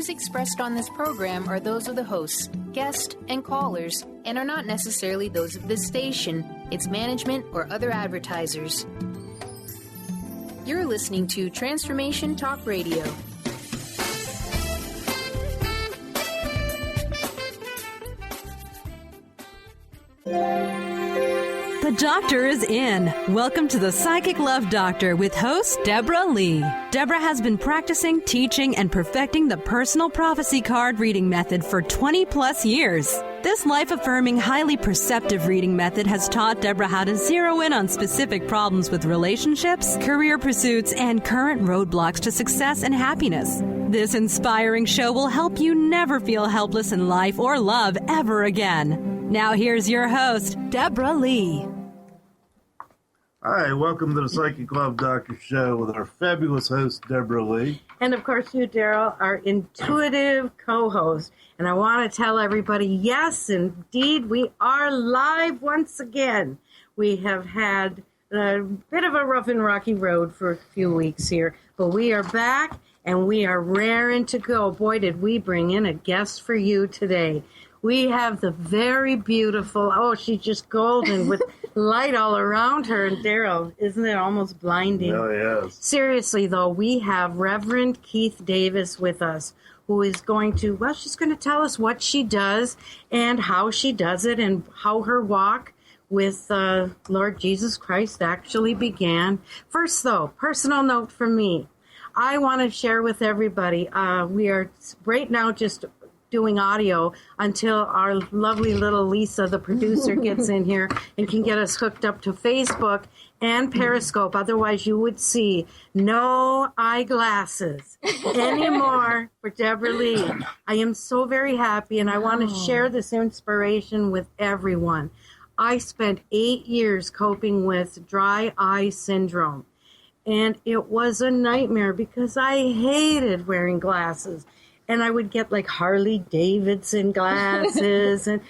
views expressed on this program are those of the hosts, guests, and callers, and are not necessarily those of this station, its management, or other advertisers. You're listening to Transformation Talk Radio. The doctor is in. Welcome to the Psychic Love Doctor with host Deborah Leigh. Deborah has been practicing, teaching, and perfecting the personal prophecy card reading method for 20 plus years. This life-affirming, highly perceptive reading method has taught Deborah how to zero in on specific problems with relationships, career pursuits, and current roadblocks to success and happiness. This inspiring show will help you never feel helpless in life or love ever again. Now here's your host, Deborah Leigh. Hi, welcome to the Psychic Love Doctor Show with our fabulous host, Deborah Leigh. And of course, you, Daryl, our intuitive co-host. And I want to tell everybody, yes, indeed, we are live once again. We have had a bit of a rough and rocky road for a few weeks here, but we are back and we are raring to go. Boy, did we bring in a guest for you today. We have the very beautiful, she's just golden with light all around her. And Daryl, isn't it almost blinding? Oh, yes. Seriously, though, we have Reverend Keith Davis with us, who is going to, she's going to tell us what she does and how she does it and how her walk with Lord Jesus Christ actually began. First, though, personal note from me. I want to share with everybody, we are right now just doing audio until our lovely little Lisa, the producer, gets in here and can get us hooked up to Facebook and Periscope. Otherwise, you would see no eyeglasses anymore for Deborah Leigh. I am so very happy, and I want to share this inspiration with everyone. I spent 8 years coping with dry eye syndrome, and it was a nightmare because I hated wearing glasses. And I would get like Harley Davidson glasses and,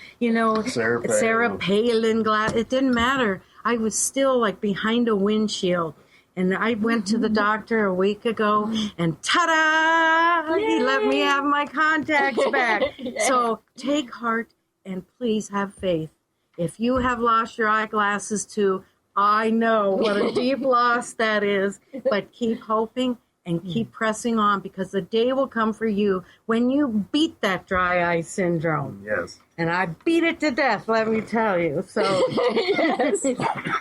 Sarah Palin glasses. It didn't matter. I was still like behind a windshield. And I went to the doctor a week ago and ta-da! Yay! He let me have my contacts back. So take heart and please have faith. If you have lost your eyeglasses too, I know what a deep loss that is. But keep hoping. And keep pressing on because the day will come for you when you beat that dry eye syndrome. Yes. And I beat it to death, let me tell you. So,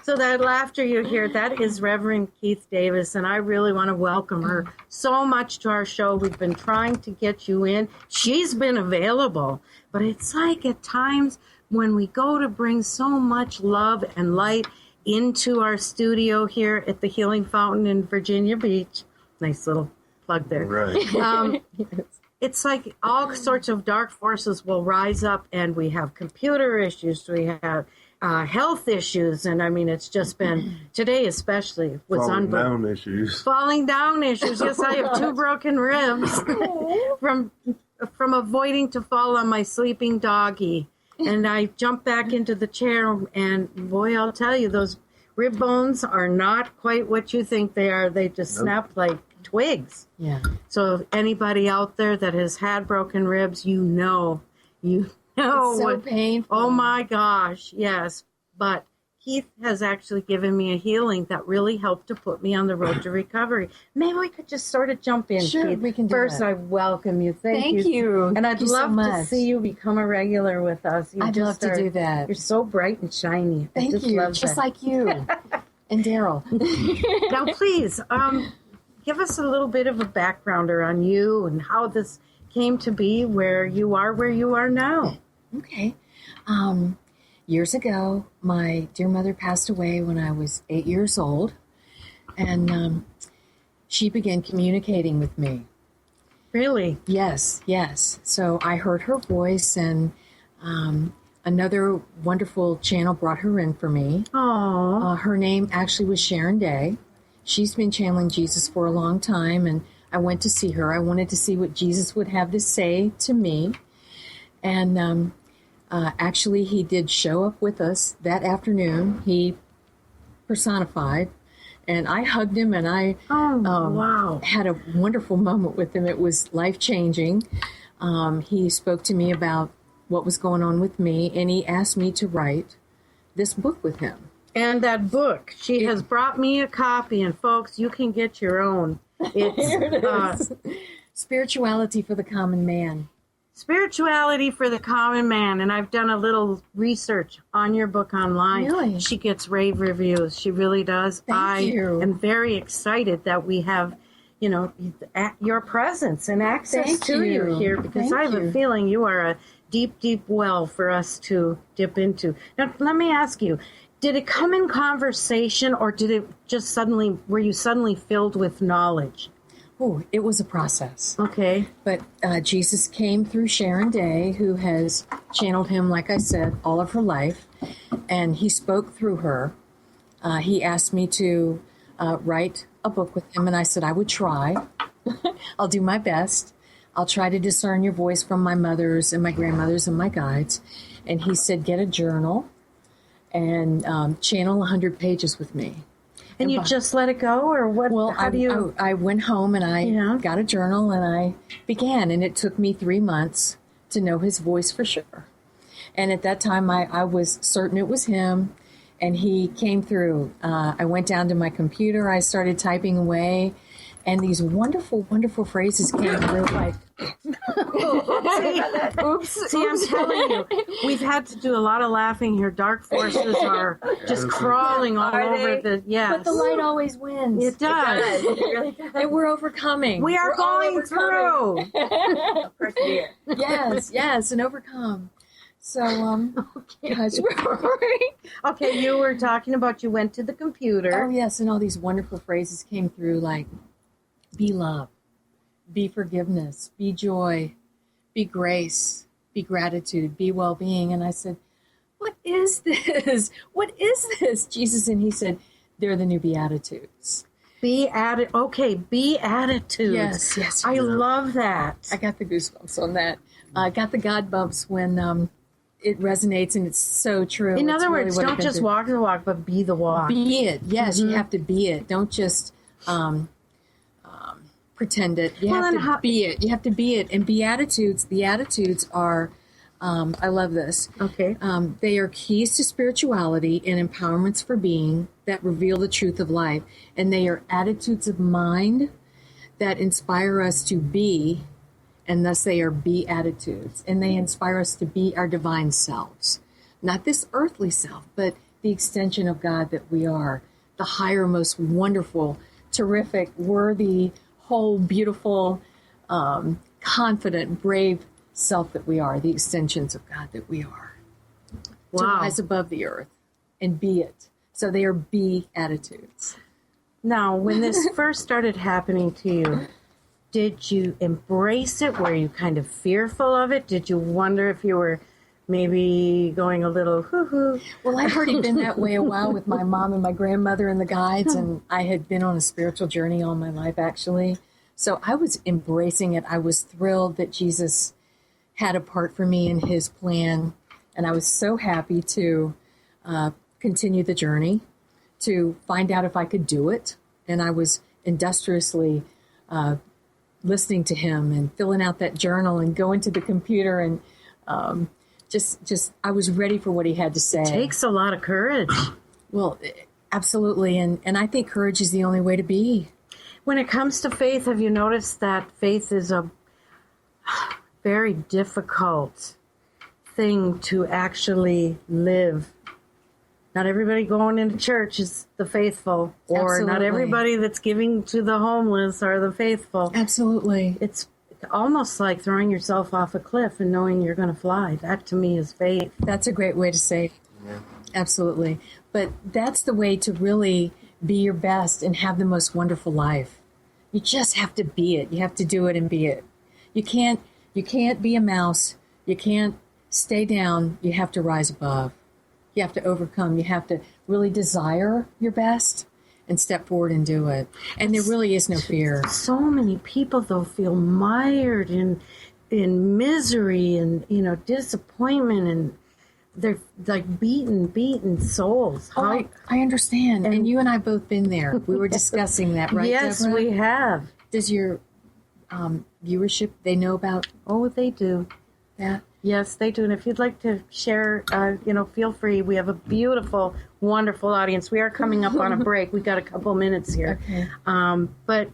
so that laughter you hear, that is Reverend Keith Davis, and I really want to welcome her so much to our show. We've been trying to get you in. She's been available, but it's like at times when we go to bring so much love and light into our studio here at the Healing Fountain in Virginia Beach. Nice little plug there. Right. It's like all sorts of dark forces will rise up, and we have computer issues, we have health issues, and I mean, it's just been, today especially, was Falling down issues. Falling down issues. Yes, I have 2 broken ribs from avoiding to fall on my sleeping doggy. And I jumped back into the chair, and boy, I'll tell you, those rib bones are not quite what you think they are. They just snap like twigs. Yeah. So if anybody out there that has had broken ribs, you know. It's so painful. Oh my gosh, yes. But Keith has actually given me a healing that really helped to put me on the road to recovery. Maybe we could just sort of jump in, Sure, Keith. we can do First, that. I welcome you. Thank you. And I'd Thank you so love to much. see you become a regular with us. I'd love to do that. You're so bright and shiny. I Thank just you. love Just that. like you and Daryl. Now, please, give us a little bit of a backgrounder on you and how this came to be where you are now. Okay. Years ago, my dear mother passed away when I was 8 years old, and she began communicating with me. Really? Yes. So I heard her voice, and another wonderful channel brought her in for me. Oh. Her name actually was Sharon Day. She's been channeling Jesus for a long time, and I went to see her. I wanted to see what Jesus would have to say to me. And actually, he did show up with us that afternoon. He personified, And I hugged him, and I wow. had a wonderful moment with him. It was life-changing. He spoke to me about what was going on with me, and he asked me to write this book with him. And that book, she has brought me a copy, and folks, you can get your own. Here it is. Spirituality for the Common Man. Spirituality for the Common Man. And I've done a little research on your book online. Really? She gets rave reviews. She really does. Thank you. I am very excited that we have, your presence and access Thank to you here, because Thank I have you. a feeling you are a deep, deep well for us to dip into. Now, let me ask you, did it come in conversation, or did it just were you suddenly filled with knowledge? Oh, it was a process. Okay. But Jesus came through Sharon Day, who has channeled him, like I said, all of her life. And he spoke through her. He asked me to write a book with him, and I said I would try. I'll do my best. I'll try to discern your voice from my mother's and my grandmother's and my guides. And he said, get a journal and channel 100 pages with me. And you just let it go, or what? Well, how do you? I went home and I got a journal and I began. And it took me 3 months to know his voice for sure. And at that time, I was certain it was him. And he came through. I went down to my computer. I started typing away. And these wonderful, wonderful phrases came through like, oops. See, I'm telling you, we've had to do a lot of laughing here. Dark forces are just crawling all over the, yes. But the light always wins. It does. It really does. And we're overcoming. We are going through. Persevere. Yes, and overcome. So, Okay, you were talking about you went to the computer. Oh, yes, and all these wonderful phrases came through like, be love, be forgiveness, be joy, be grace, be gratitude, be well-being. And I said, what is this? What is this, Jesus? And he said, they're the new Beatitudes. Be attitudes. Yes. I love that. I got the goosebumps on that. I got the God bumps when it resonates, and it's so true. In It's other really words, what I've don't been just through. walk the walk, but be the walk. Be it. Yes, you have to be it. Don't just pretend it. You have to be it. You have to be it. And Beatitudes, the attitudes are, I love this. Okay. They are keys to spirituality and empowerments for being that reveal the truth of life. And they are attitudes of mind that inspire us to be, and thus they are Beatitudes. And they inspire us to be our divine selves. Not this earthly self, but the extension of God that we are. The higher, most wonderful, terrific, worthy, whole, beautiful, confident, brave self that we are. The extensions of God that we are. To rise above the earth and be it. So they are Beatitudes. Now, when this first started happening to you, did you embrace it? Were you kind of fearful of it? Did you wonder if you were maybe going a little hoo-hoo? Well, I'd already been that way a while with my mom and my grandmother and the guides, and I had been on a spiritual journey all my life, actually. So I was embracing it. I was thrilled that Jesus had a part for me in his plan, and I was so happy to continue the journey, to find out if I could do it. And I was industriously listening to him and filling out that journal and going to the computer and just I was ready for what he had to say. It takes a lot of courage. Well, absolutely. And I think courage is the only way to be. When it comes to faith, have you noticed that faith is a very difficult thing to actually live? Not everybody going into church is the faithful, or not Absolutely. everybody that's giving to the homeless are the faithful. Absolutely. It's almost like throwing yourself off a cliff and knowing you're going to fly. That to me is faith. That's a great way to say it. Yeah. Absolutely. But that's the way to really be your best and have the most wonderful life. You just have to be it. You have to do it and be it. You can't be a mouse. You can't stay down. You have to rise above. You have to overcome. You have to really desire your best and step forward and do it. And there really is no fear. So many people, though, feel mired in misery and, disappointment and they're like beaten souls. I understand. And you and I both been there. We were discussing that, right, Yes, Deborah? we have. Does your viewership, they know about They do. that? Yes, they do. And if you'd like to share, feel free. We have a beautiful, wonderful audience. We are coming up on a break. We got a couple minutes here. Okay. But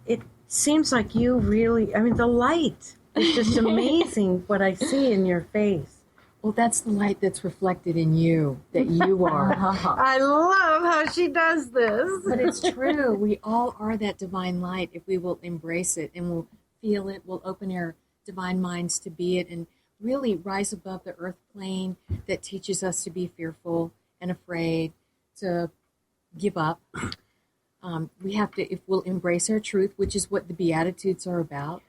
it seems like you really, the light is just amazing what I see in your face. Well, that's the light that's reflected in you, that you are. I love how she does this. But it's true. We all are that divine light if we will embrace it and we'll feel it. We'll open our divine minds to be it and really rise above the earth plane that teaches us to be fearful and afraid, to give up. We have to, if we'll embrace our truth, which is what the Beatitudes are about,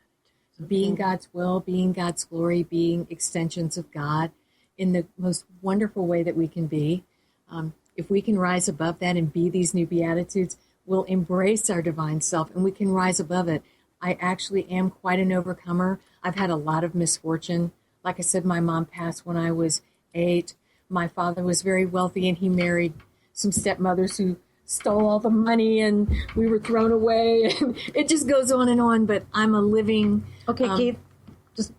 being God's will, being God's glory, being extensions of God in the most wonderful way that we can be. If we can rise above that and be these new Beatitudes, we'll embrace our divine self and we can rise above it. I actually am quite an overcomer. I've had a lot of misfortune. Like I said, my mom passed when I was 8. My father was very wealthy and he married some stepmothers who stole all the money and we were thrown away. And it just goes on, but I'm a living... Okay, Keith, just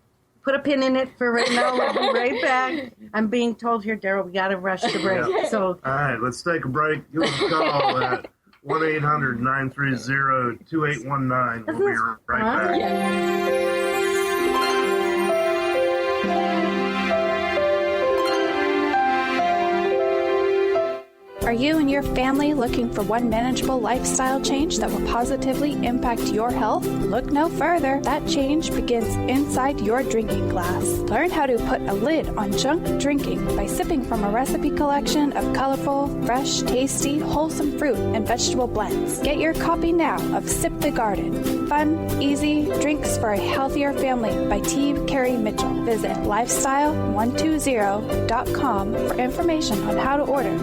put a pin in it for right now. We'll be right back. I'm being told here, Daryl, we got to rush the break. Yeah. So, all right, let's take a break. Give us a call at 1-800-930-2819. We'll be right back. Are you and your family looking for one manageable lifestyle change that will positively impact your health? Look no further. That change begins inside your drinking glass. Learn how to put a lid on junk drinking by sipping from a recipe collection of colorful, fresh, tasty, wholesome fruit and vegetable blends. Get your copy now of Sip the Garden. Fun, easy drinks for a healthier family by T. Carey Mitchell. Visit lifestyle120.com for information on how to order.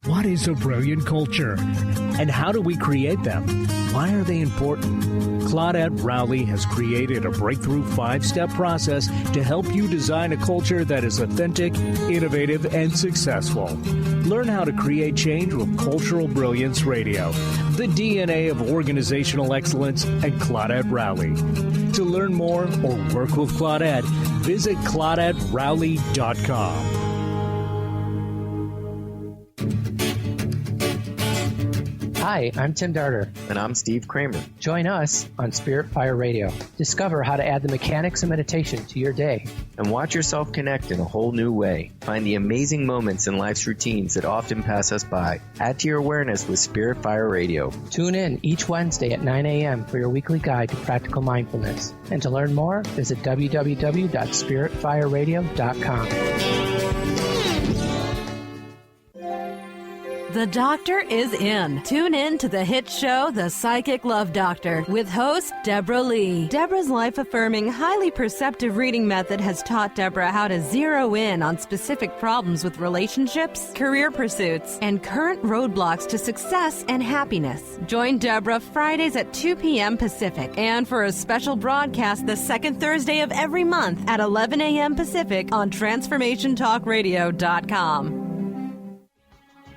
What is a brilliant culture? And how do we create them? Why are they important? Claudette Rowley has created a breakthrough 5-step process to help you design a culture that is authentic, innovative, and successful. Learn how to create change with Cultural Brilliance Radio, the DNA of organizational excellence, and Claudette Rowley. To learn more or work with Claudette, visit ClaudetteRowley.com. Hi, I'm Tim Darter. And I'm Steve Kramer. Join us on Spirit Fire Radio. Discover how to add the mechanics of meditation to your day. And watch yourself connect in a whole new way. Find the amazing moments in life's routines that often pass us by. Add to your awareness with Spirit Fire Radio. Tune in each Wednesday at 9 a.m. for your weekly guide to practical mindfulness. And to learn more, visit www.spiritfireradio.com. The doctor is in. Tune in to the hit show, The Psychic Love Doctor, with host Deborah Leigh. Deborah's life-affirming, highly perceptive reading method has taught Deborah how to zero in on specific problems with relationships, career pursuits, and current roadblocks to success and happiness. Join Deborah Fridays at 2 p.m. Pacific, and for a special broadcast the second Thursday of every month at 11 a.m. Pacific on TransformationTalkRadio.com.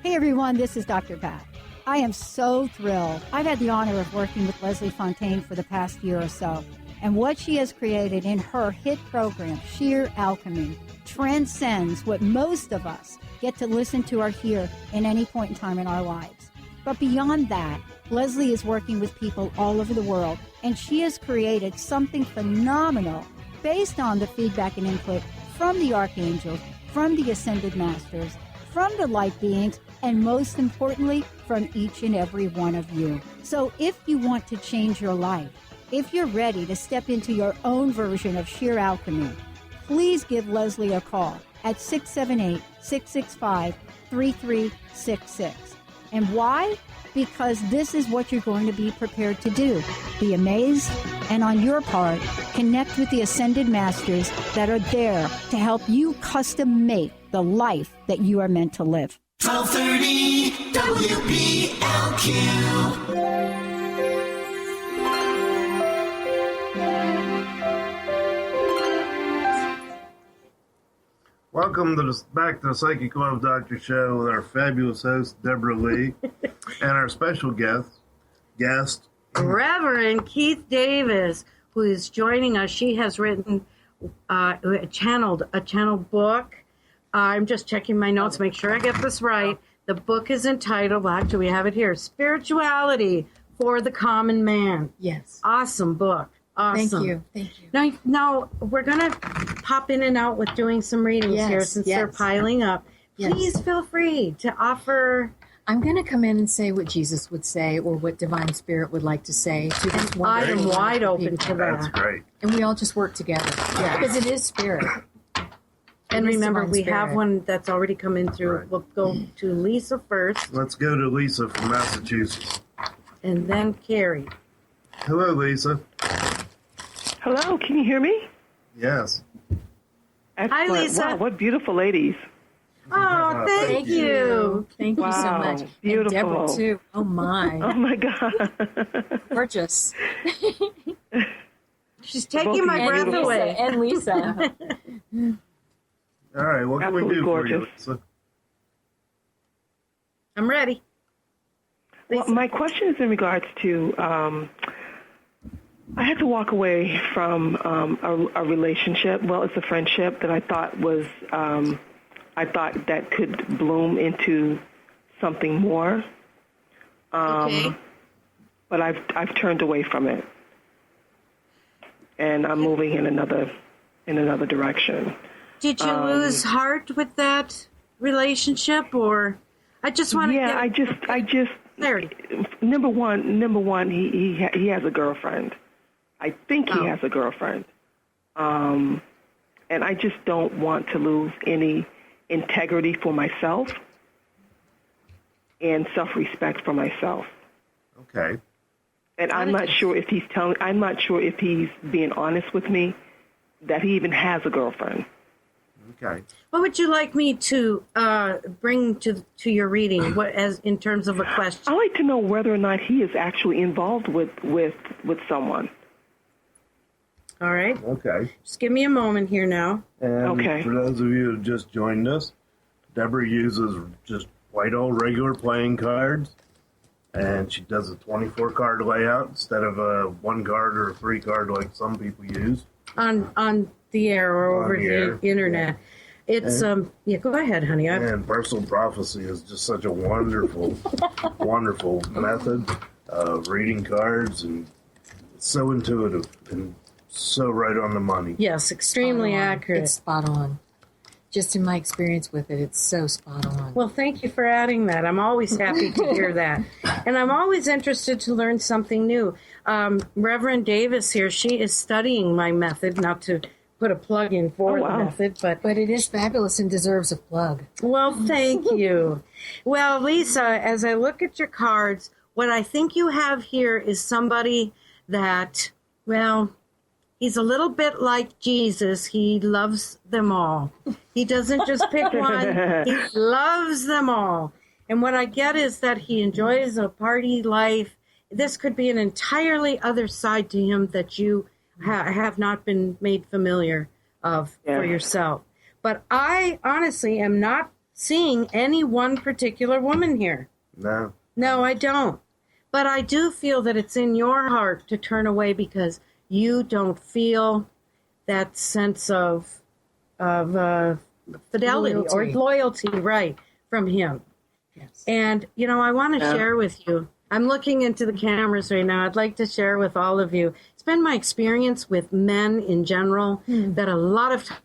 Hey everyone, this is Dr. Pat. I am so thrilled. I've had the honor of working with Leslie Fontaine for the past year or so, and what she has created in her hit program, Sheer Alchemy, transcends what most of us get to listen to or hear in any point in time in our lives. But beyond that, Leslie is working with people all over the world, and she has created something phenomenal based on the feedback and input from the archangels, from the ascended masters, from the light beings, and most importantly, from each and every one of you. So if you want to change your life, if you're ready to step into your own version of sheer alchemy, please give Leslie a call at 678-665-3366. And why? Because this is what you're going to be prepared to do. Be amazed, and on your part, connect with the ascended masters that are there to help you custom make the life that you are meant to live. 1230 WBLQ. Welcome back to the Psychic Love Doctor Show with our fabulous host, Deborah Leigh, and our special guest, Reverend Keith Davis, who is joining us. She has written a channeled book. I'm just checking my notes, make sure I get this right. The book is entitled, actually we have it here, Spirituality for the Common Man. Yes. Awesome book. Awesome. Thank you. Now we're going to pop in and out with doing some readings here since they're piling up. Please feel free to offer. I'm going to come in and say what Jesus would say or what Divine Spirit would like to say to this one. I am wide open to that. That's great. And we all just work together. Because it is spirit. And remember, we have one that's already come in through. Right. We'll go to Lisa first. Let's go to Lisa from Massachusetts. And then Carrie. Hello, Lisa. Hello, can you hear me? Yes. Excellent. Hi, Lisa. Wow, what beautiful ladies. Oh, thank you. Thank you so much. Beautiful. And Deborah, too. Oh, my. Oh, my God. Gorgeous. She's taking my breath away. And Lisa. All right, what can we do for you, Lisa? I'm ready. Well, my question is in regards to, I had to walk away from a relationship. Well, it's a friendship that I thought was, I thought that could bloom into something more. Okay. But I've turned away from it, and I'm moving in another direction. Did you lose heart with that relationship, or I just want to? Yeah, I just. Clarity. Number one, he has a girlfriend. I think he has a girlfriend, and I just don't want to lose any integrity for myself and self-respect for myself. Okay. And I'm not sure if he's being honest with me that he even has a girlfriend. Okay. What would you like me to bring to your reading? What, as in terms of a question? I'd like to know whether or not he is actually involved with someone. All right. Okay. Just give me a moment here now. And for those of you who just joined us, Deborah uses just white old regular playing cards, and she does a 24-card layout instead of a 1 card or a 3 card like some people use. On the air or over the internet. Yeah. It's go ahead, honey. And personal prophecy is just such a wonderful, wonderful method of reading cards, and it's so intuitive and so right on the money. Yes, extremely accurate. It's spot on. Just in my experience with it, it's so spot on. Well, thank you for adding that. I'm always happy to hear that. And I'm always interested to learn something new. Reverend Davis here, she is studying my method, not to put a plug in for the method, but it is fabulous and deserves a plug. Well, thank you. Well, Lisa, as I look at your cards, what I think you have here is somebody that, well, he's a little bit like Jesus. He loves them all. He doesn't just pick one. He loves them all. And what I get is that he enjoys a party life. This could be an entirely other side to him that you have not been made familiar of for yourself. But I honestly am not seeing any one particular woman here. No. No, I don't. But I do feel that it's in your heart to turn away because you don't feel that sense of fidelity or loyalty, right, from him. Yes. And, I want to share with you. I'm looking into the cameras right now. I'd like to share with all of you. It's been my experience with men in general that a lot of times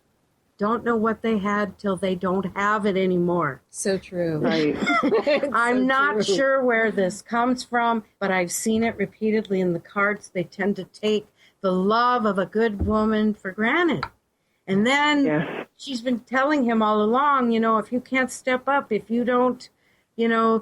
don't know what they had till they don't have it anymore. So true. Right. I'm not sure where this comes from, but I've seen it repeatedly in the cards. They tend to take the love of a good woman for granted. And then she's been telling him all along, if you can't step up, if you don't,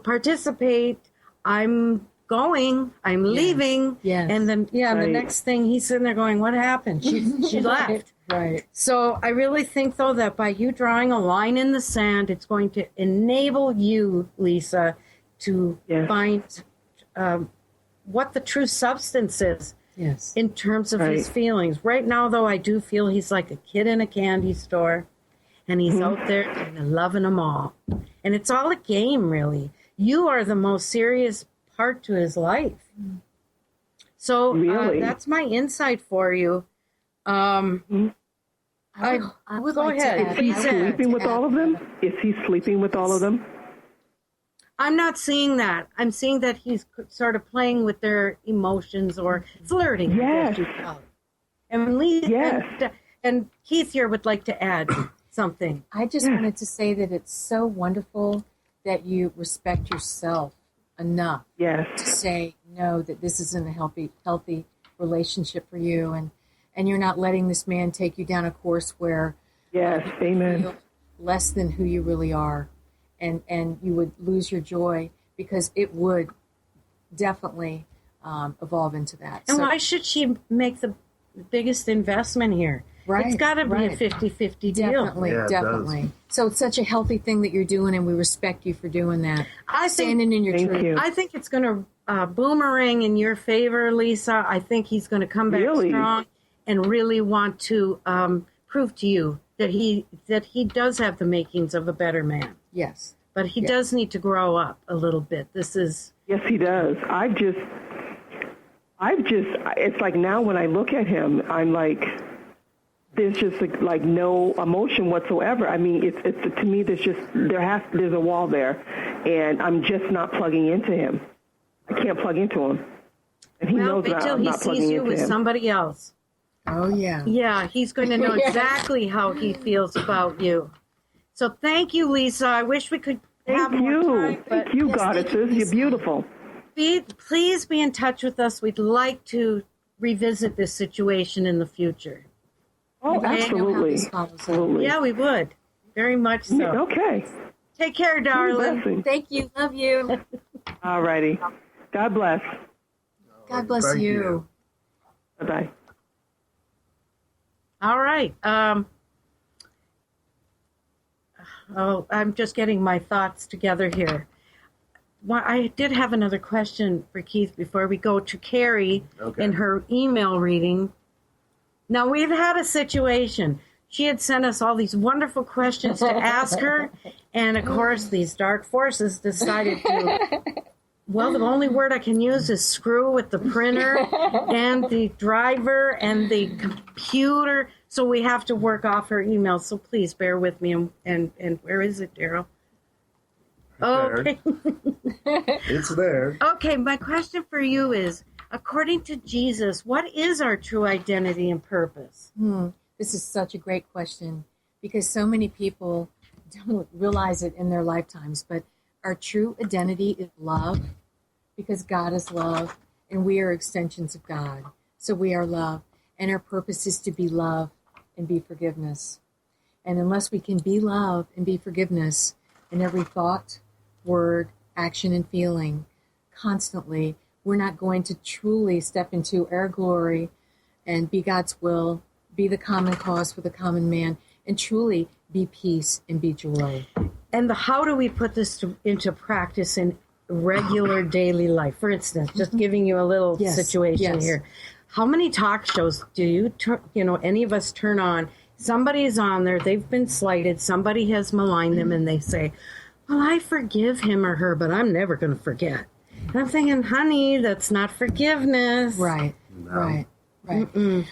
participate, I'm leaving. Yes. And then, the next thing he's sitting there going, what happened? She left. Right. So I really think, though, that by you drawing a line in the sand, it's going to enable you, Lisa, to find what the true substance is. Yes. In terms of his feelings. Right now, though, I do feel he's like a kid in a candy store. and he's out there kind of loving them all. And it's all a game, really. You are the most serious part to his life. So Really? that's my insight for you. I would go like ahead. to Is he sleeping with all of them? Is he sleeping with all of them? I'm not seeing that. I'm seeing that he's sort of playing with their emotions or flirting. Yes. And Leigh, Yes. and Keith here would like to add something. I just wanted to say that it's so wonderful that you respect yourself enough Yes. to say no, that this isn't a healthy relationship for you, and you're not letting this man take you down a course where Yes. you Amen. feel less than who you really are, and you would lose your joy, because it would definitely evolve into that. And why should she make the biggest investment here? Right, It's got to be right. a 50-50 deal. Definitely, Yeah, it definitely. So it's such a healthy thing that you're doing, and we respect you for doing that. I think, Standing in your Thank truth. you. I think it's going to boomerang in your favor, Lisa. I think he's going to come back Really? strong and really want to prove to you that he does have the makings of a better man. Yes. But he does need to grow up a little bit. This is... Yes, he does. I've just, it's like now when I look at him, I'm like, there's just like no emotion whatsoever. I mean, it's to me, there's a wall there, and I'm just not plugging into him. I can't plug into him. And he knows wait that till I'm he not plugging sees you into with him. somebody else. Oh, yeah. Yeah, he's going to know exactly how he feels about you. So thank you, Lisa. I wish we could have more time. Thank you, goddesses. You're beautiful. Please be in touch with us. We'd like to revisit this situation in the future. Oh, absolutely. Absolutely. Yeah, we would. Very much so. Okay. Take care, darling. Thank you. Love you. All righty. God bless. God bless Thank you. Bye-bye. All right. I'm just getting my thoughts together here. Well, I did have another question for Keith before we go to Carrie in her email reading. Now, we've had a situation. She had sent us all these wonderful questions to ask her, and of course, these dark forces decided to, well, the only word I can use is screw with the printer and the driver and the computer, so we have to work off her emails, so please bear with me. And where is it, Daryl? Okay. It's there. Okay, my question for you is, according to Jesus, what is our true identity and purpose? This is such a great question, because so many people don't realize it in their lifetimes, but our true identity is love, because God is love, and we are extensions of God. So we are love, and our purpose is to be love and be forgiveness. And unless we can be love and be forgiveness in every thought, word, action, and feeling constantly, we're not going to truly step into our glory and be God's will, be the common cause for the common man, and truly be peace and be joy. And how do we put this into practice in regular daily life? For instance, just giving you a little situation here. How many talk shows do you, any of us turn on? Somebody's on there, they've been slighted, somebody has maligned them, and they say, well, I forgive him or her, but I'm never going to forget. And I'm thinking, honey, that's not forgiveness. Right, right.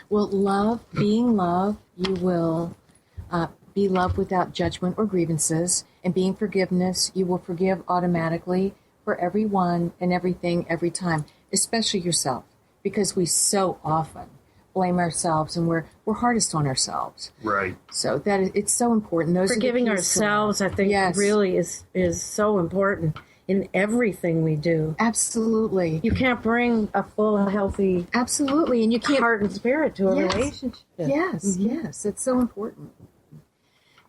Well, love, being love, you will be love without judgment or grievances. And being forgiveness, you will forgive automatically for everyone and everything every time, especially yourself, because we so often blame ourselves and we're hardest on ourselves. Right. So it's so important. Those Forgiving ourselves, I think, really is so important in everything we do. Absolutely. You can't bring a full, healthy, absolutely, and you can't heart and spirit to a relationship. Yes, yes, it's so important.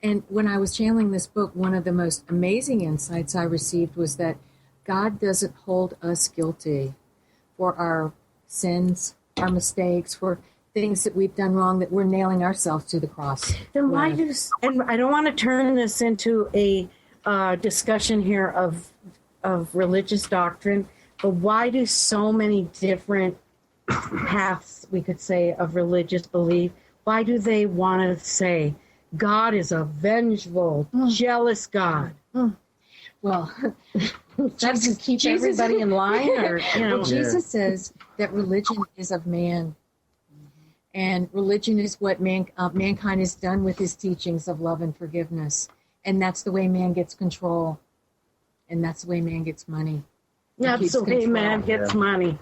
And when I was channeling this book, one of the most amazing insights I received was that God doesn't hold us guilty for our sins, our mistakes, for things that we've done wrong, that we're nailing ourselves to the cross. Then why and I don't want to turn this into a discussion here of religious doctrine, but why do so many different paths, we could say, of religious belief, why do they want to say God is a vengeful, jealous God. Well, That's to keep everybody in line, or Well, Jesus says that religion is of man, and religion is what mankind has done with his teachings of love and forgiveness, and that's the way man gets control, and that's the way man gets money. That's the way man gets money.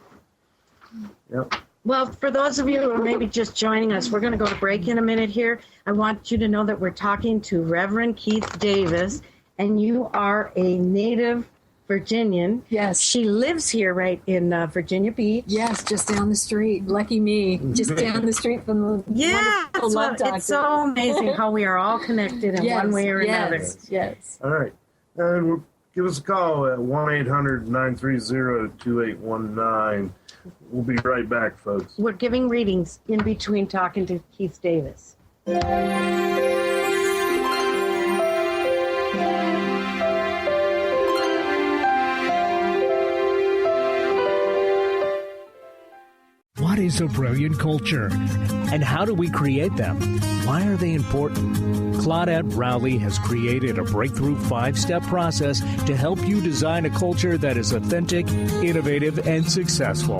Yep. Well, for those of you who are maybe just joining us, we're going to go to break in a minute here. I want you to know that we're talking to Reverend Keith Davis, and you are a native Virginian. Yes. She lives here right in Virginia Beach. Yes, just down the street. Lucky me. Just down the street from the wonderful Love Doctor. It's so amazing how we are all connected in one way or another. Yes. All right. And give us a call at 1-800-930-2819. We'll be right back, folks. We're giving readings in between talking to Keith Davis. What is a brilliant culture? And how do we create them? Why are they important? Claudette Rowley has created a breakthrough 5-step process to help you design a culture that is authentic, innovative, and successful.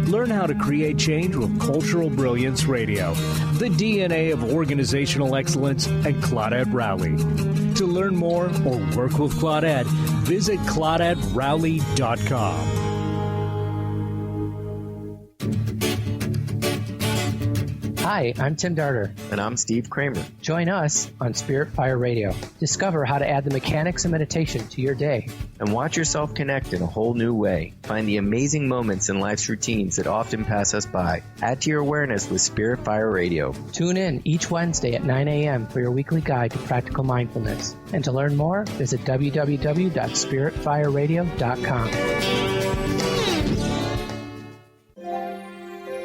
Learn how to create change with Cultural Brilliance Radio, the DNA of organizational excellence, and Claudette Rowley. To learn more or work with Claudette, visit ClaudetteRowley.com. Hi, I'm Tim Darter. And I'm Steve Kramer. Join us on Spirit Fire Radio. Discover how to add the mechanics of meditation to your day. And watch yourself connect in a whole new way. Find the amazing moments in life's routines that often pass us by. Add to your awareness with Spirit Fire Radio. Tune in each Wednesday at 9 a.m. for your weekly guide to practical mindfulness. And to learn more, visit www.spiritfireradio.com.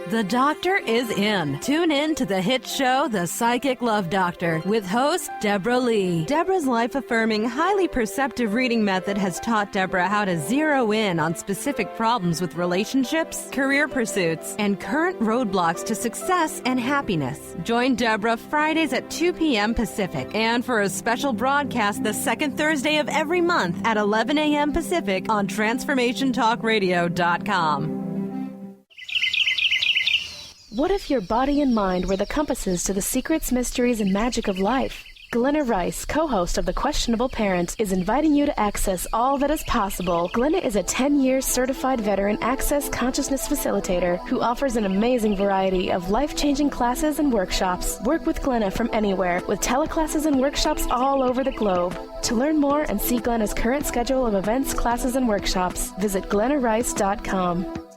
The Doctor is in. Tune in to the hit show, The Psychic Love Doctor, with host Deborah Leigh. Deborah's life-affirming, highly perceptive reading method has taught Deborah how to zero in on specific problems with relationships, career pursuits, and current roadblocks to success and happiness. Join Deborah Fridays at 2 p.m. Pacific, and for a special broadcast the second Thursday of every month at 11 a.m. Pacific on TransformationTalkRadio.com. What if your body and mind were the compasses to the secrets, mysteries, and magic of life? Glenna Rice, co-host of The Questionable Parent, is inviting you to access all that is possible. Glenna is a 10-year certified veteran access consciousness facilitator who offers an amazing variety of life-changing classes and workshops. Work with Glenna from anywhere with teleclasses and workshops all over the globe. To learn more and see Glenna's current schedule of events, classes, and workshops, visit glennarice.com.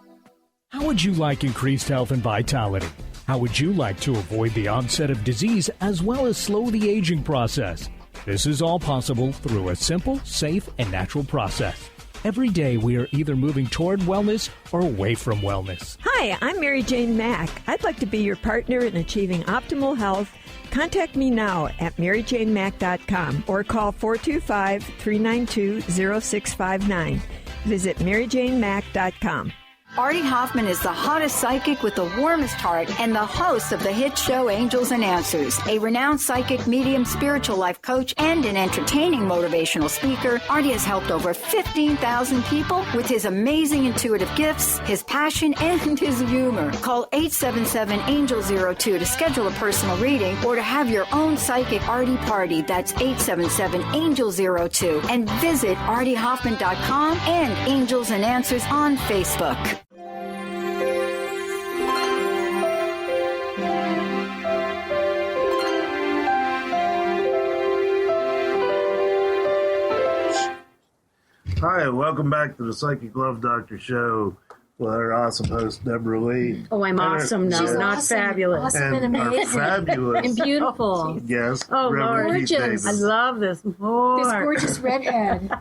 How would you like increased health and vitality? How would you like to avoid the onset of disease as well as slow the aging process? This is all possible through a simple, safe, and natural process. Every day we are either moving toward wellness or away from wellness. Hi, I'm Mary Jane Mack. I'd like to be your partner in achieving optimal health. Contact me now at maryjanemack.com or call 425-392-0659. Visit maryjanemack.com. Artie Hoffman is the hottest psychic with the warmest heart and the host of the hit show Angels and Answers. A renowned psychic, medium, spiritual life coach, and an entertaining motivational speaker, Artie has helped over 15,000 people with his amazing intuitive gifts, his passion, and his humor. Call 877-ANGEL-02 to schedule a personal reading or to have your own psychic Artie party. That's 877-ANGEL-02. And visit artiehoffman.com and Angels and Answers on Facebook. Hi, welcome back to the Psychic Love Doctor Show with our awesome host, Deborah Leigh. Oh, I'm awesome now, not awesome, fabulous. awesome and amazing. Fabulous. And beautiful. Yes. Oh, Reverend Lord. Keith Davis. I love this more. This gorgeous redhead.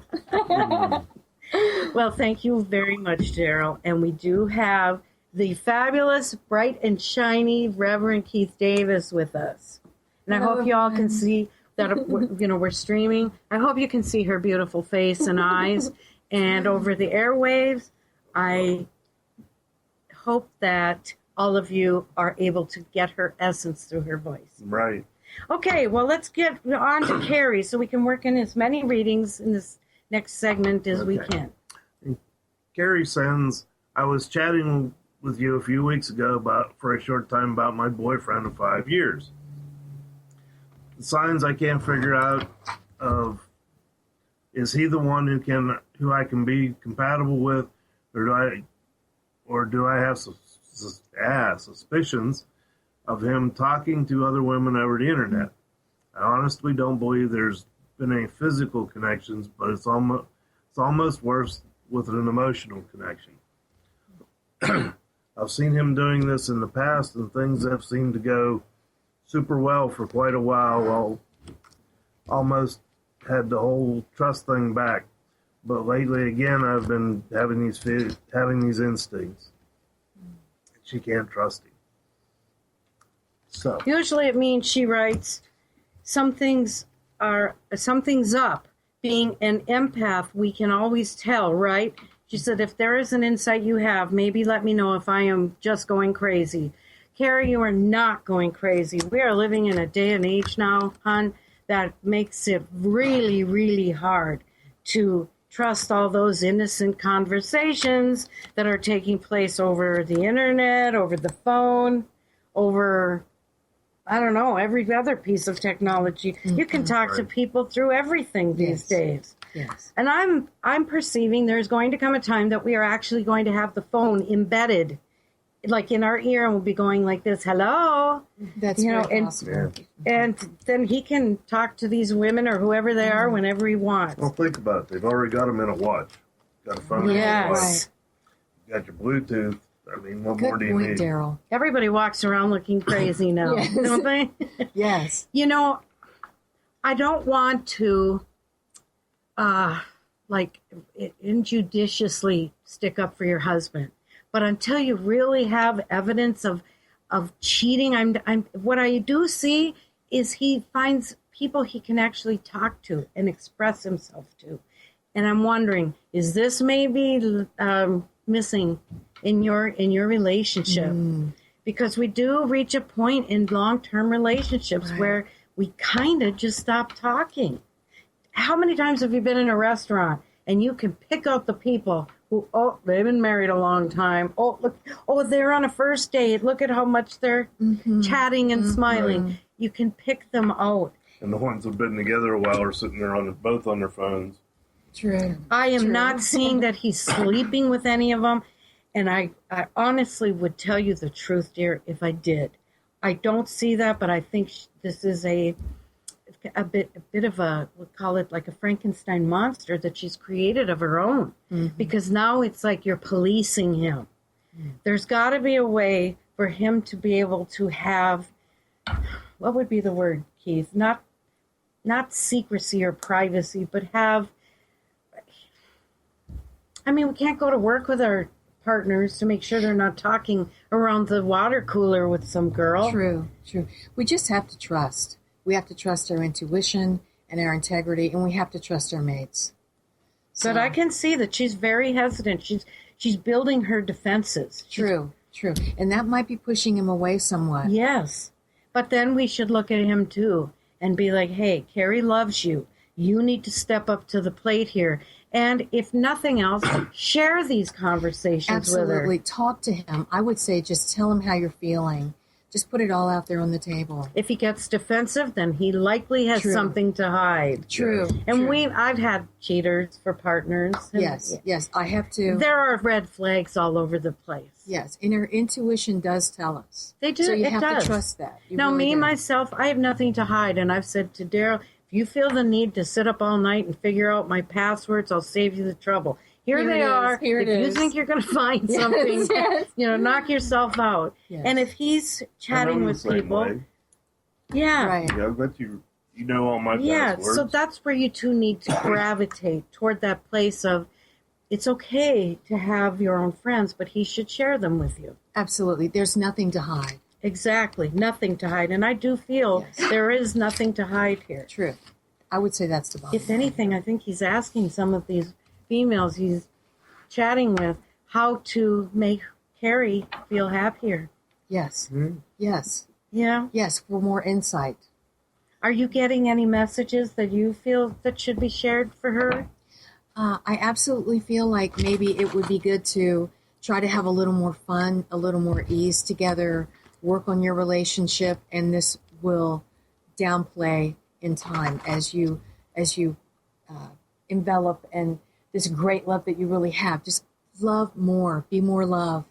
Well, thank you very much, Daryl. And we do have the fabulous, bright and shiny Reverend Keith Davis with us. And I hope you all can see that, we're streaming. I hope you can see her beautiful face and eyes. And over the airwaves, I hope that all of you are able to get her essence through her voice. Right. Okay, well, let's get on to Carrie so we can work in as many readings in this next segment as we can. Carrie sends, I was chatting with you a few weeks ago for a short time about my boyfriend of 5 years. The signs I can't figure out of, is he the one who I can be compatible with, or do I have suspicions of him talking to other women over the internet? I honestly don't believe there's been any physical connections, but it's almost worse with an emotional connection. I've seen him doing this in the past, and things have seemed to go super well for quite a while. Almost had the whole trust thing back, but lately again I've been having these instincts. She can't trust him. So usually it means she writes something's up. Being an empath, we can always tell, right? She said, if there is an insight you have, maybe let me know if I am just going crazy. Carrie, you are not going crazy. We are living in a day and age now, hon, that makes it really, really hard to trust all those innocent conversations that are taking place over the internet, over the phone, over, I don't know, every other piece of technology. Mm-hmm. You can talk to people through everything these days. Yes. And I'm perceiving there's going to come a time that we are actually going to have the phone embedded, like in our ear, and we'll be going like this, hello. That's very possible. And then he can talk to these women or whoever they are whenever he wants. Well, think about it. They've already got them in a watch. Got a phone in a watch. Right. You got your Bluetooth. I mean, what Good more do you point, need? Daryl. Everybody walks around looking crazy now, Yes. don't they? Yes. You know, I don't want to, injudiciously stick up for your husband. But until you really have evidence of cheating, what I do see is he finds people he can actually talk to and express himself to. And I'm wondering, is this maybe missing in your relationship? Because we do reach a point in long-term relationships where we kind of just stop talking. How many times have you been in a restaurant and you can pick out the people who, they've been married a long time. They're on a first date. Look at how much they're chatting and smiling. Right. You can pick them out. And the ones who've been together a while are sitting there both on their phones. True. I am not seeing that he's sleeping with any of them. And I honestly would tell you the truth, dear, if I did. I don't see that, but I think this is a bit of a, we'll call it like a Frankenstein monster that she's created of her own. Mm-hmm. Because now it's like you're policing him. Mm-hmm. There's got to be a way for him to be able to have, what would be the word, Keith? Not secrecy or privacy, but have, we can't go to work with our partners to make sure they're not talking around the water cooler with some girl. True. We just have to trust. We have to trust our intuition and our integrity, and we have to trust our mates. But I can see that she's very hesitant. She's building her defenses. True. And that might be pushing him away somewhat. Yes. But then we should look at him, too, and be like, hey, Carrie loves you. You need to step up to the plate here. And if nothing else, share these conversations with her. Absolutely. Talk to him. I would say just tell him how you're feeling. Just put it all out there on the table. If he gets defensive, then he likely has something to hide. True. And I've had cheaters for partners. Yes, I have too. There are red flags all over the place. Yes, and our intuition does tell us. They do. So you have does. to trust that. Now, myself, I have nothing to hide. And I've said to Daryl, if you feel the need to sit up all night and figure out my passwords, I'll save you the trouble. Here they are. If you think you're going to find something, knock yourself out. Yes. And if he's chatting with people, right. Yeah, I bet you know all my passwords. So that's where you two need to gravitate toward that place of, it's okay to have your own friends, but he should share them with you. Absolutely. There's nothing to hide. Exactly. Nothing to hide. And I do feel there is nothing to hide here. True. I would say that's the bottom. If anything, I think he's asking some of these females he's chatting with how to make Carrie feel happier. Yes. Mm-hmm. Yes. Yeah. Yes, for more insight. Are you getting any messages that you feel that should be shared for her? I absolutely feel like maybe it would be good to try to have a little more fun, a little more ease together, work on your relationship, and this will downplay in time as you envelop and this great love that you really have. Just love more, be more love.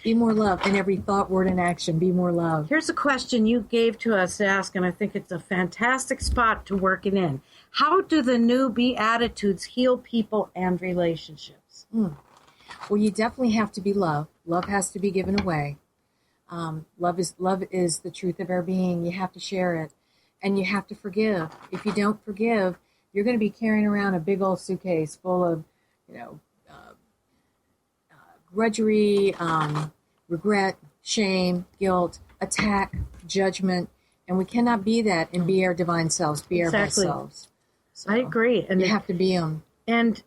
Be more love in every thought, word, and action. Be more love. Here's a question you gave to us to ask, and I think it's a fantastic spot to work it in. How do the new Beatitudes heal people and relationships? Well, you definitely have to be love. Love has to be given away. Love is the truth of our being. You have to share it, and you have to forgive. If you don't forgive, you're going to be carrying around a big old suitcase full of, grudgery, regret, shame, guilt, attack, judgment, and we cannot be that and be our divine selves, be our best selves. So I agree, and you have to be them. And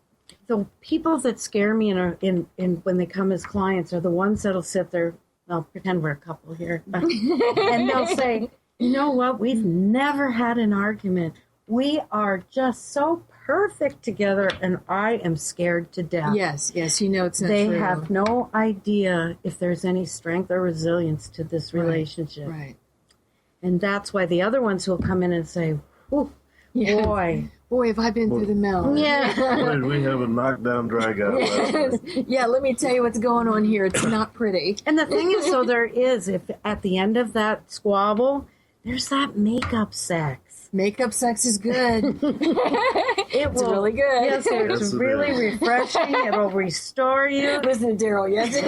the people that scare me in when they come as clients are the ones that'll sit there. I'll pretend we're a couple here, and they'll say, "You know what? We've never had an argument. We are just so perfect together, and I am scared to death." Yes, you know it's not they true. They have no idea if there's any strength or resilience to this relationship. Right. And that's why the other ones will come in and say, "Boy, have I been through the mill." Yeah. Boy, we have a knockdown drag out. Yeah, let me tell you what's going on here. It's not pretty. And the thing is, so there is, if at the end of that squabble, there's that makeup sex. Makeup sex is good. It's really good. Yes, it's really refreshing. It'll restore you. Listen to Daryl. Yes, it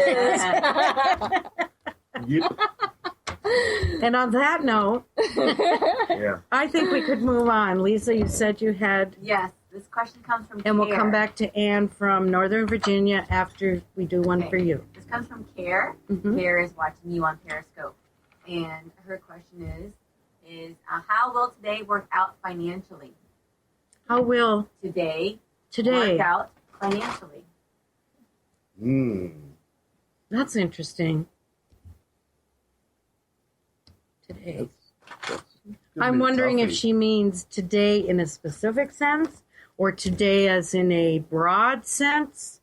is. And on that note, I think we could move on. Lisa, you said you had... Yes, this question comes from And we'll come back to Anne from Northern Virginia after we do one for you. This comes from Care. Care is watching you on Periscope. And her question is how will today work out financially? How will today work out financially? That's interesting. Today. I'm wondering if she means today in a specific sense or today as in a broad sense.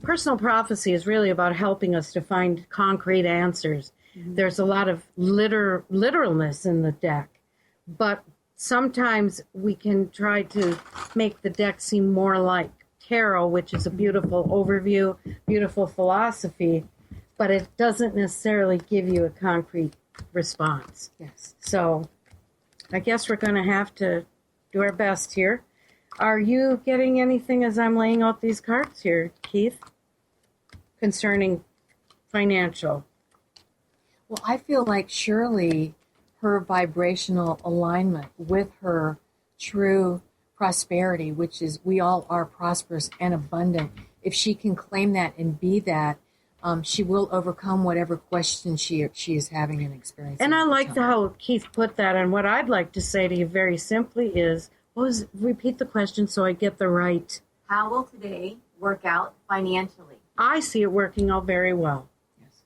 Personal prophecy is really about helping us to find concrete answers. There's a lot of literalness in the deck, but sometimes we can try to make the deck seem more like tarot, which is a beautiful overview, beautiful philosophy, but it doesn't necessarily give you a concrete response. Yes. So I guess we're going to have to do our best here. Are you getting anything as I'm laying out these cards here, Keith, concerning financial? Well, I feel like surely her vibrational alignment with her true prosperity, which is we all are prosperous and abundant, if she can claim that and be that, she will overcome whatever question she is having and experiencing. And I like how Keith put that. And what I'd like to say to you very simply is, repeat the question so I get the right. How will today work out financially? I see it working out very well. Yes.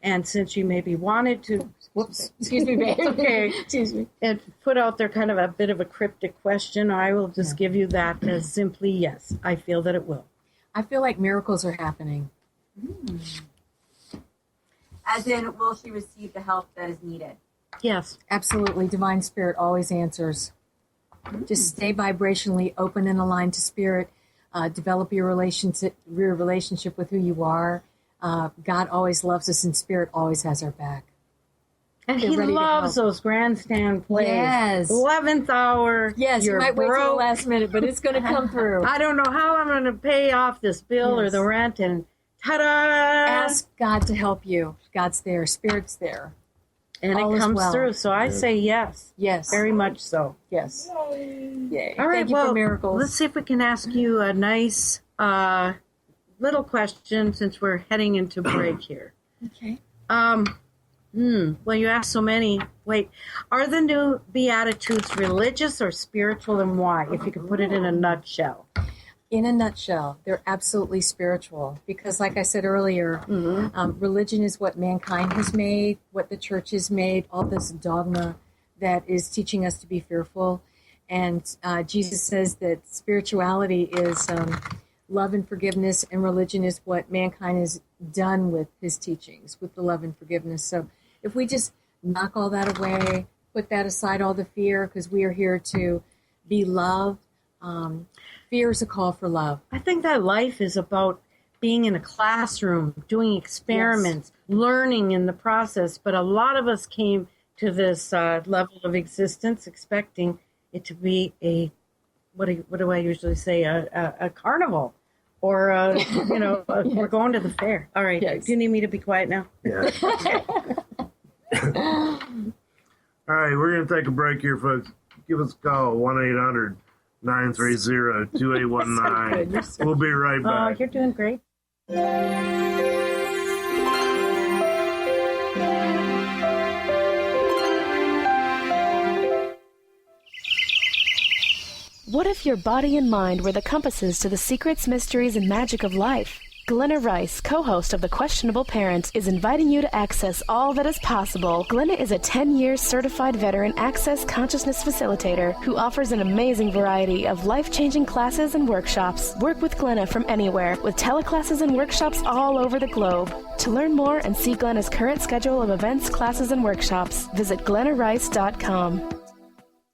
And since you maybe wanted to, excuse me, babe. Okay. Excuse me. And put out there kind of a bit of a cryptic question, I will just give you that as simply yes. I feel that it will. I feel like miracles are happening. As in, will she receive the help that is needed? Yes. Absolutely. Divine Spirit always answers. Just stay vibrationally open and aligned to Spirit. Develop your relationship with who you are. God always loves us, and Spirit always has our back. And He loves those grandstand plays. Yes. 11th hour. Yes, you might wait till the last minute, but it's going to come through. I don't know how I'm going to pay off this bill or the rent, and ta-da! Ask God to help you. God's there. Spirit's there. And all it comes well. through. So I say yes. Yes. Very much so. Yes. Yay. All right, Thank you well, for miracles. let's see if we can ask you a nice little question since we're heading into break here. Okay. Well, you asked so many. Wait, are the new Beatitudes religious or spiritual, and why? If you could put it in a nutshell. In a nutshell, they're absolutely spiritual because, like I said earlier, religion is what mankind has made, what the church has made, all this dogma that is teaching us to be fearful. And Jesus says that spirituality is love and forgiveness, and religion is what mankind has done with his teachings, with the love and forgiveness. So if we just knock all that away, put that aside, all the fear, because we are here to be loved. Fear is a call for love. I think that life is about being in a classroom, doing experiments, learning in the process. But a lot of us came to this level of existence expecting it to be a, what do I usually say, a carnival. Or, we're going to the fair. All right. Yes. Do you need me to be quiet now? Yeah. All right, we're going to take a break here, folks. Give us a call, 1-800-930-2819. We'll be right back. Oh, you're doing great. What if your body and mind were the compasses to the secrets, mysteries, and magic of life? Glenna Rice, co-host of The Questionable Parent, is inviting you to access all that is possible. Glenna is a 10-year certified veteran access consciousness facilitator who offers an amazing variety of life-changing classes and workshops. Work with Glenna from anywhere with teleclasses and workshops all over the globe. To learn more and see Glenna's current schedule of events, classes, and workshops, visit glennarice.com.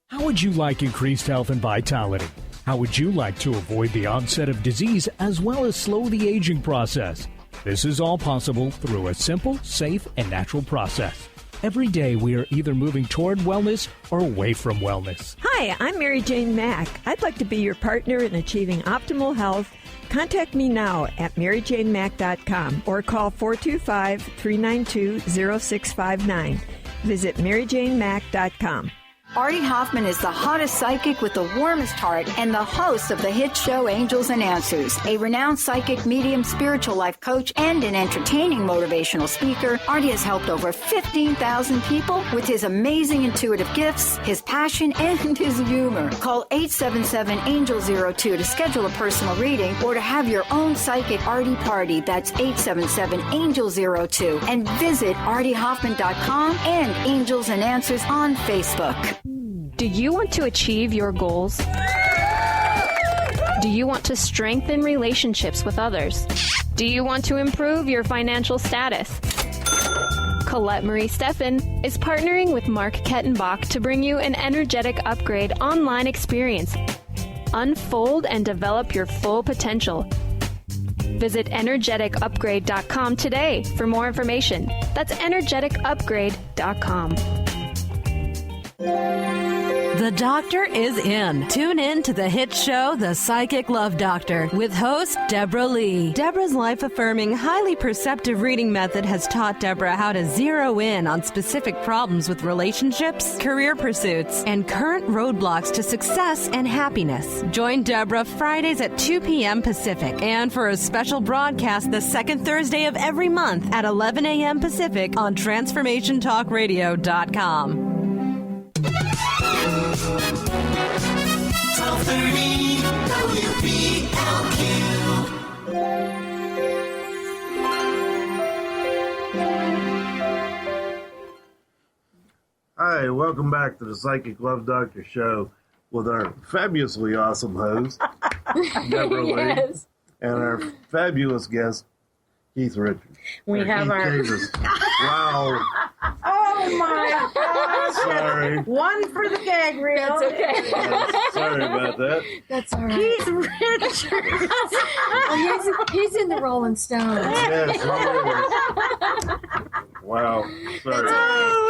How would you like increased health and vitality? How would you like to avoid the onset of disease as well as slow the aging process? This is all possible through a simple, safe, and natural process. Every day we are either moving toward wellness or away from wellness. Hi, I'm Mary Jane Mack. I'd like to be your partner in achieving optimal health. Contact me now at maryjanemack.com or call 425-392-0659. Visit maryjanemack.com. Artie Hoffman is the hottest psychic with the warmest heart and the host of the hit show Angels and Answers. A renowned psychic, medium, spiritual life coach, and an entertaining motivational speaker, Artie has helped over 15,000 people with his amazing intuitive gifts, his passion, and his humor. Call 877-ANGEL-02 to schedule a personal reading or to have your own psychic Artie party. That's 877-ANGEL-02. And visit artiehoffman.com and Angels and Answers on Facebook. Do you want to achieve your goals? Do you want to strengthen relationships with others? Do you want to improve your financial status? Colette Marie Steffen is partnering with Mark Kettenbach to bring you an energetic upgrade online experience. Unfold and develop your full potential. Visit energeticupgrade.com today for more information. That's energeticupgrade.com. The doctor is in. Tune in to the hit show, The Psychic Love Doctor, with host Deborah Leigh. Deborah's life-affirming, highly perceptive reading method has taught Deborah how to zero in on specific problems with relationships, career pursuits, and current roadblocks to success and happiness. Join Deborah Fridays at 2 p.m. Pacific, and for a special broadcast the second Thursday of every month at 11 a.m. Pacific on TransformationTalkRadio.com. 1230 WPLQ. Hi, welcome back to the Psychic Love Doctor show with our fabulously awesome host, Deborah Leigh, and our fabulous guest, Keith Richards. We have our... Wow. Oh, my God. Sorry. One for the gag reel. That's okay. Sorry about that. That's all right. Keith Richards. He's in the Rolling Stones. Yes, wow. Sorry.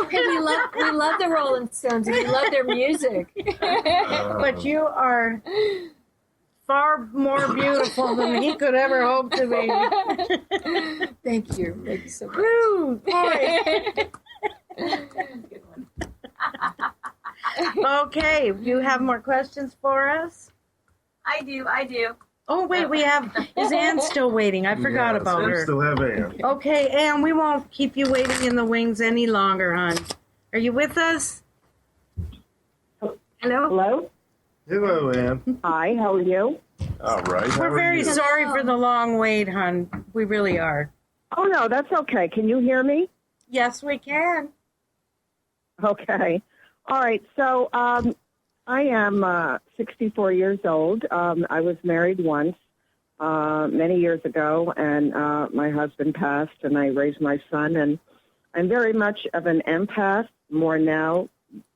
Hey, we love the Rolling Stones and we love their music. But you are far more beautiful than he could ever hope to be. Thank you. Thank you so much. Woo, boy. Good one. Okay, do you have more questions for us? I do. Oh, wait, we have... Is Ann still waiting? I forgot about her. We still have Ann. Okay, Ann, we won't keep you waiting in the wings any longer, hon. Are you with us? Hello? Hello, Ann. Hi, how are you? All right. We're very sorry for the long wait, hon. We really are. Oh, no, that's okay. Can you hear me? Yes, we can. Okay. All right. So I am 64 years old. I was married once many years ago, and my husband passed, and I raised my son. And I'm very much of an empath more now.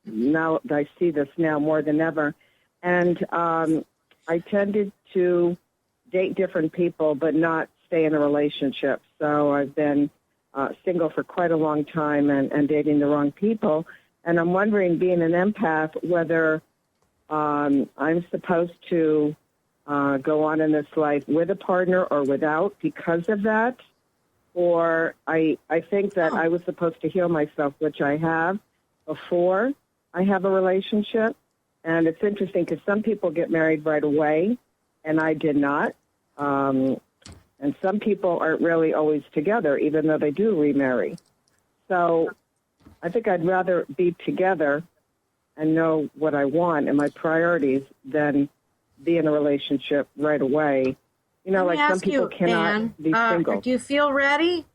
Now I see this now more than ever. And I tended to date different people but not stay in a relationship. So I've been single for quite a long time and dating the wrong people. And I'm wondering, being an empath, whether I'm supposed to go on in this life with a partner or without because of that. Or I think that I was supposed to heal myself, which I have, before I have a relationship. And it's interesting because some people get married right away, and I did not. And some people aren't really always together, even though they do remarry. So I think I'd rather be together and know what I want and my priorities than be in a relationship right away. You know, Let me like some ask people you, cannot Ann, be single. Do you feel ready?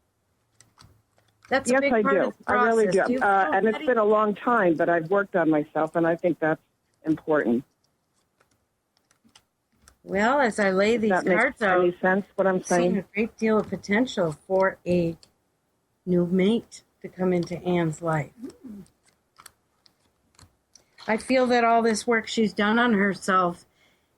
That's Yes, a big I part do. of the I process. really do. Do you feel And it's ready? been a long time, but I've worked on myself, and I think that's important. Well, as I lay these Does that make cards out, any sense, what I'm seeing saying? a great deal of potential for a new mate to come into Ann's life. I feel that all this work she's done on herself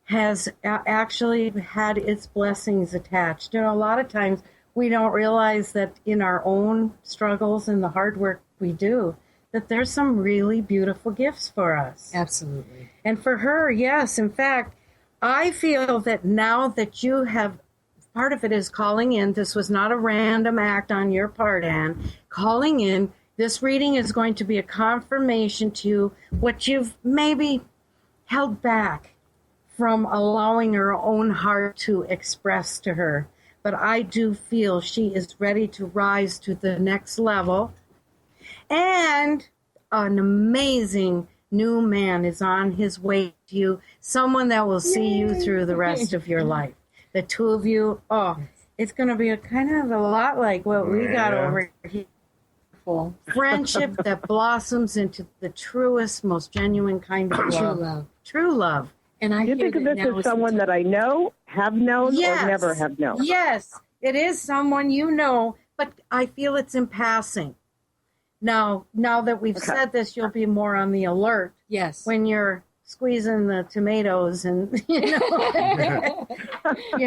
has actually had its blessings attached. You know, a lot of times we don't realize that in our own struggles and the hard work we do, that there's some really beautiful gifts for us. Absolutely. And for her, yes. In fact, I feel that now that you have, part of it is calling in. This was not a random act on your part, Anne. Calling in, this reading is going to be a confirmation to what you've maybe held back from allowing her own heart to express to her. But I do feel she is ready to rise to the next level. And an amazing new man is on his way to you, someone that will see you through the rest of your life. The two of you, it's going to be a kind of a lot like what we got over here. Friendship that blossoms into the truest, most genuine kind of love. True love. And I Do you think of this as someone that I know, have known, or never have known? Yes, it is someone you know, but I feel it's in passing. Now that we've said this, you'll be more on the alert. Yes. When you're squeezing the tomatoes and, you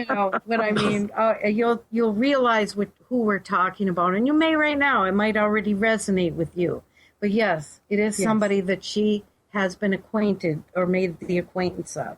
know what I mean. You'll realize who we're talking about, and you may right now. It might already resonate with you. But yes, it is somebody that she has been acquainted or made the acquaintance of.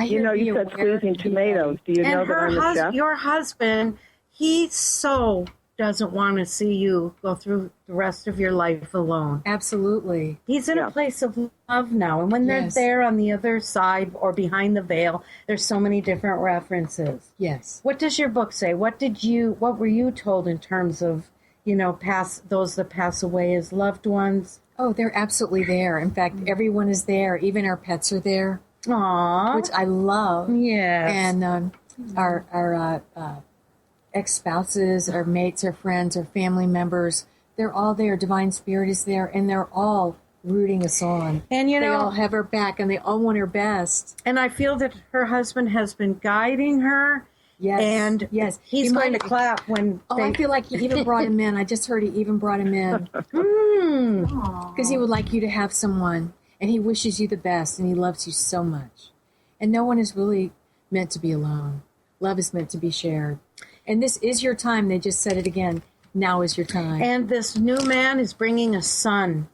You know, you said squeezing tomatoes. Do you know that I'm a chef? Your husband, he so doesn't want to see you go through the rest of your life alone. Absolutely. He's in a place of love now. And when they're there on the other side or behind the veil, there's so many different references. Yes. What does your book say? What were you told in terms of, those that pass away as loved ones? Oh, they're absolutely there. In fact, everyone is there. Even our pets are there. Aww. Which I love. Yes. And our ex-spouses, our mates, our friends, our family members, they're all there. Divine Spirit is there, and they're all rooting us on. And they all have her back, and they all want her best. And I feel that her husband has been guiding her. Yes. And he's going to clap when I feel like he even brought him in. I just heard he even brought him in. Because he would like you to have someone, and he wishes you the best, and he loves you so much. And no one is really meant to be alone. Love is meant to be shared. And this is your time. They just said it again. Now is your time. And this new man is bringing a son.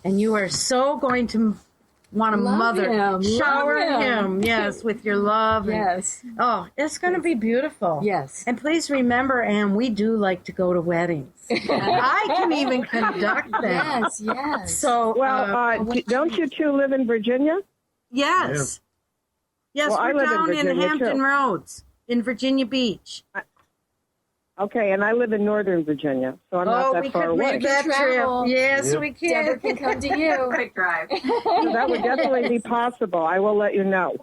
And you are so going to want to shower him. Yes, with your love. Yes. It's going to be beautiful. Yes. And please remember, Anne, we do like to go to weddings. I can even conduct them. Yes. So, don't you two live in Virginia? Yes. Yes, Well, I we're live in down in Virginia, Hampton too. Roads in Virginia Beach. Okay, and I live in Northern Virginia, so I'm not that far away. Make that trip. Yes, we can. Deborah can come to you. Quick drive. So that would definitely be possible. I will let you know.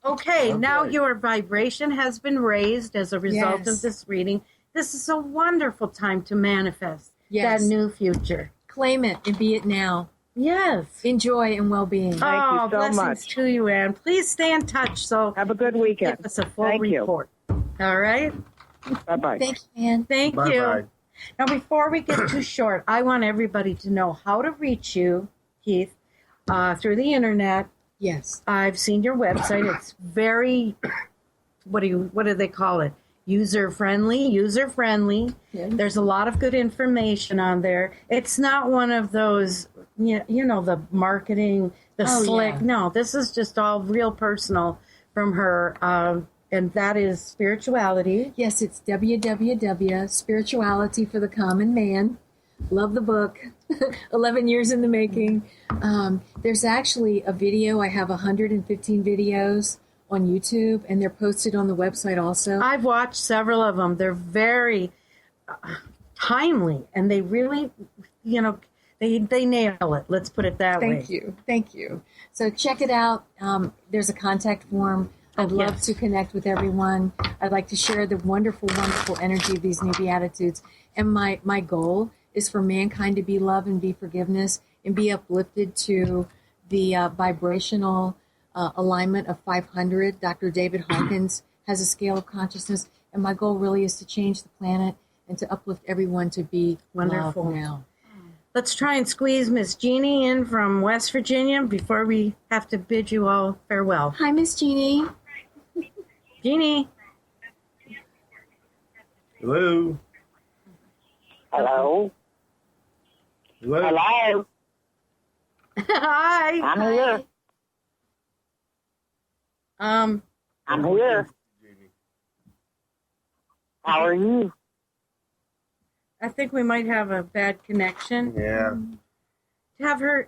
Okay, now your vibration has been raised as a result of this reading. This is a wonderful time to manifest that new future. Claim it and be it now. Yes. Enjoy and well-being. Thank you so blessings much. to you, Ann. Please stay in touch. So have a good weekend. Give us a full Thank you. report. All right. Bye-bye. Thank you, Ann. Thank you. Now, before we get too short, I want everybody to know how to reach you, Keith, through the internet. Yes. I've seen your website. It's very, what do they call it? User-friendly. Yeah. There's a lot of good information on there. It's not one of those, you know, the marketing, the slick. Yeah. No, this is just all real personal from her. And that is spirituality. Yes, it's www.spirituality for the common man. Love the book. 11 years in the making. There's actually a video. I have 115 videos on YouTube, and they're posted on the website also. I've watched several of them. They're very timely, and they really, you know, they nail it. Let's put it that way. Thank you. So check it out. There's a contact form. I'd love to connect with everyone. I'd like to share the wonderful, wonderful energy of these new Beatitudes. And my goal is for mankind to be love and be forgiveness and be uplifted to the vibrational alignment of 500. Dr. David Hawkins has a scale of consciousness. And my goal really is to change the planet and to uplift everyone to be wonderful love now. Let's try and squeeze Miss Jeannie in from West Virginia before we have to bid you all farewell. Hi, Miss Jeannie. Jeannie. Hello. Hello. Hello. Hello. Hi. I'm here. I'm here. How are you? I think we might have a bad connection. Yeah. Have her,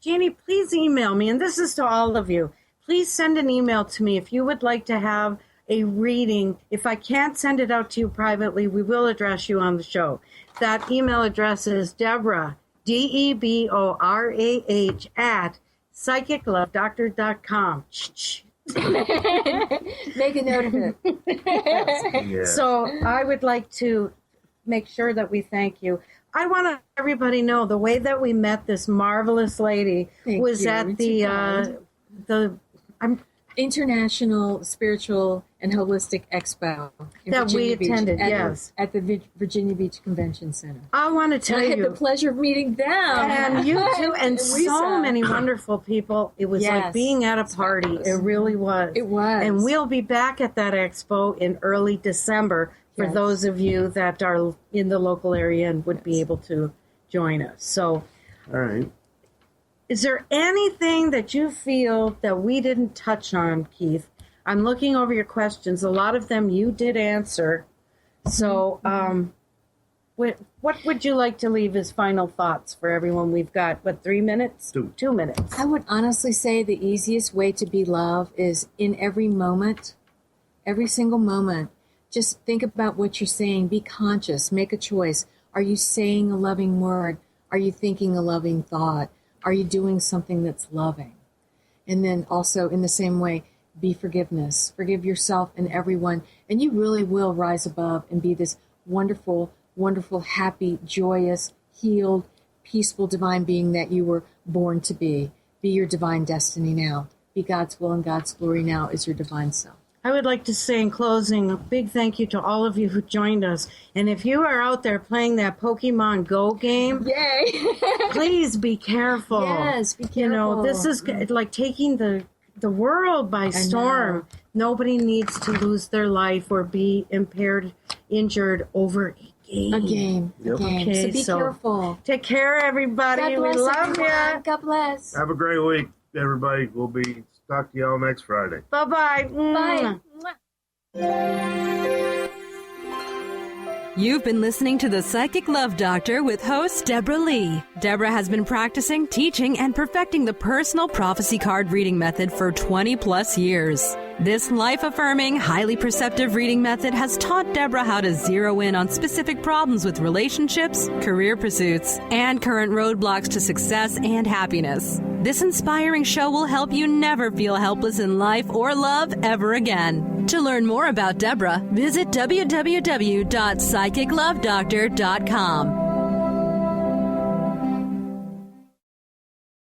Jeannie, please email me, and this is to all of you. Please send an email to me if you would like to have a reading. If I can't send it out to you privately, we will address you on the show. That email address is Deborah, DEBORAH at psychiclovedoctor.com. Make a note of it. Yeah. So I would like to make sure that we thank you. I want everybody know the way that we met this marvelous lady was at the International Spiritual and Holistic Expo that we attended. At the Virginia Beach Convention Center. I want to tell you, I had the pleasure of meeting them, and you too, and so many wonderful people. It was like being at a party. It really was. It was, and we'll be back at that expo in early December. For those of you that are in the local area and would be able to join us. So, all right. Is there anything that you feel that we didn't touch on, Keith? I'm looking over your questions. A lot of them you did answer. So, what would you like to leave as final thoughts for everyone? We've got, 3 minutes? 2 minutes. I would honestly say the easiest way to be love is in every moment, every single moment. Just think about what you're saying. Be conscious. Make a choice. Are you saying a loving word? Are you thinking a loving thought? Are you doing something that's loving? And then also in the same way, be forgiveness. Forgive yourself and everyone. And you really will rise above and be this wonderful, wonderful, happy, joyous, healed, peaceful, divine being that you were born to be. Be your divine destiny now. Be God's will and God's glory now is your divine self. I would like to say in closing a big thank you to all of you who joined us. And if you are out there playing that Pokemon Go game, please be careful. Yes, be careful. You know, this is like taking the world by storm. Nobody needs to lose their life or be impaired, injured over a game. A game. Okay, so be careful. Take care, everybody. God bless we love everyone. you. God bless. Have a great week, everybody. We'll be talk to y'all next Friday. Bye-bye. Bye. You've been listening to The Psychic Love Doctor with host Deborah Leigh. Deborah has been practicing, teaching, and perfecting the personal prophecy card reading method for 20 plus years. This life-affirming, highly perceptive reading method has taught Deborah how to zero in on specific problems with relationships, career pursuits, and current roadblocks to success and happiness. This inspiring show will help you never feel helpless in life or love ever again. To learn more about Deborah, visit www.psychiclovedoctor.com.